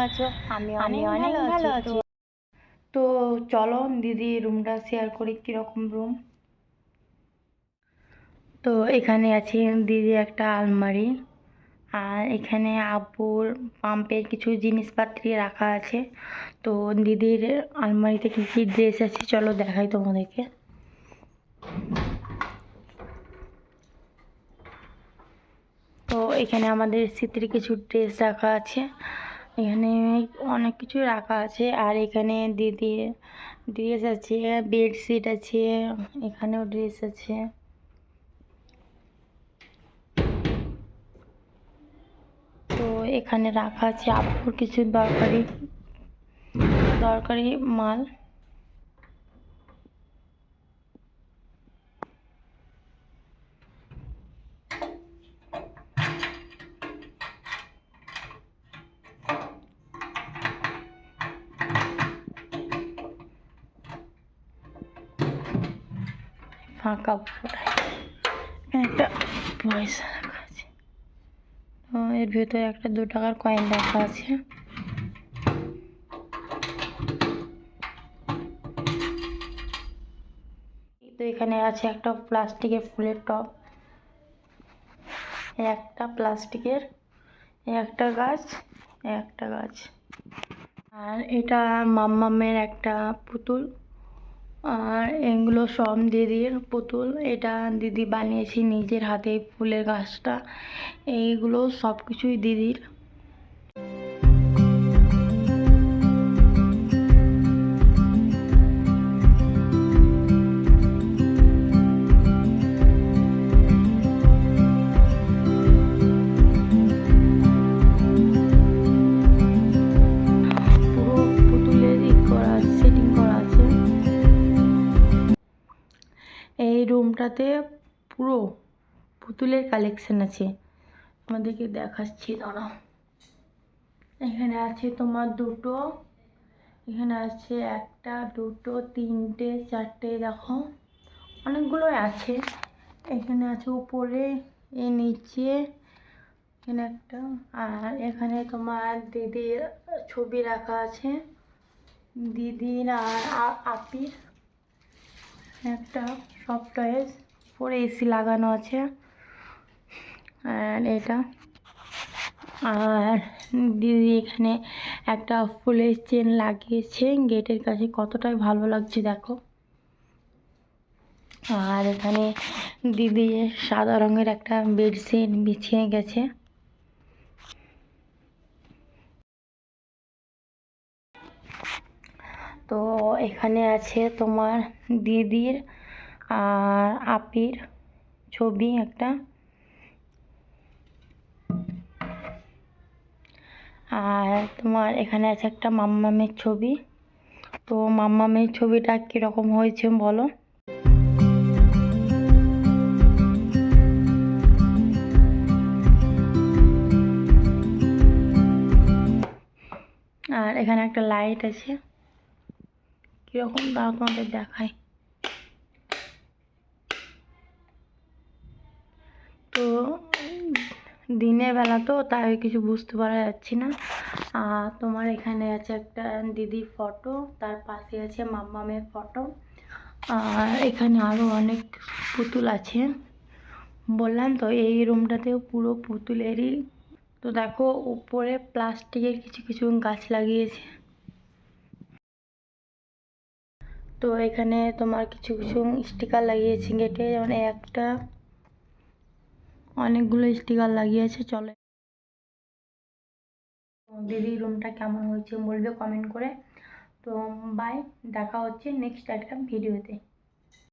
আছো? আমি আমি অনেক অনেক ভালো ভালো আছি। আছি। তো চলো দিদি রুমটা শেয়ার করি কীরকম রুম। তো এখানে আছে দিদি একটা আলমারি, আর এখানে আব্বুর পাম্পের কিছু জিনিসপাতি রাখা আছে। তো দিদির আলমারিতে কী কী ড্রেস আছে চলো দেখাই তোমাদেরকে। তো এখানে আমাদের শীতের কিছু ড্রেস রাখা আছে, এখানে অনেক কিছু রাখা আছে। আর এখানে দিদির ড্রেস আছে, বেডশিট আছে, এখানেও ড্রেস আছে। তো এখানে রাখা আছে আব্বুর কিছু দরকারি মাল। ফাঁকা এখানে একটা পয়সা রাখা আছে, তো এর ভিতরে একটা 2 টাকার কয়েন রাখা আছে। তো এখানে আছে একটা প্লাস্টিকের ফুলের টব, একটা প্লাস্টিকের একটা গাছ, আর এটা মাম্মামের একটা পুতুল। আর এগুলো সব দিদির পুতুল, এটা দিদি বানিয়েছি নিজের হাতে। ফুলের গাছটা এইগুলো সব কিছুই দিদির। এই রুমটাতে পুরো পুতুলের কালেকশন আছে, আমাদেরকে দেখাচ্ছি দাঁড়াও। এখানে আছে তোমার 2টো, এখানে আছে 1টা 2টো 3টে 4টে, দেখো অনেকগুলো আছে। এখানে আছে উপরে, এই নিচে, এখানে একটা। আর এখানে তোমার দিদির ছবি রাখা আছে, দিদির আর আপির একটা সব টয়েস। পরে এসি লাগানো আছে। আর এটা, আর দিদি এখানে একটা ফুলের চেন লাগিয়েছে গেটের কাছে, কতটাই ভালো লাগছে দেখো। আর এখানে দিদি সাদা রঙের একটা বেডশিট বিছিয়ে গেছে। তো এখানে আছে তোমার দিদির আর আপির ছবি একটা। আর তোমার এখানে আছে একটা মাম্মামের ছবি। তো মাম্মামের ছবিটা কীরকম হয়েছে বলো। আর এখানে একটা লাইট আছে, কীরকম তাও তোমাদের দেখায়। তো দিনের বেলা তো তাই কিছু বুঝতে পারা যাচ্ছে না। আর তোমার এখানে আছে একটা দিদির ফটো, তার পাশে আছে মাম্মামের ফটো। আর এখানে আরও অনেক পুতুল আছে, বললাম তো এই রুমটাতেও পুরো পুতুলেরই। তো দেখো উপরে প্লাস্টিকের কিছু কিছু গাছ লাগিয়েছে। তো এখানে তোমার কিছু কিছু স্টিকার লাগিয়েছে গেটে, যেমন একটা, অনেকগুলো স্টিকার লাগিয়েছে। চলে দিদি রুমটা কেমন হয়েছে বলবে কমেন্ট করে। তো বাই, দেখা হচ্ছে নেক্সট একটা ভিডিওতে।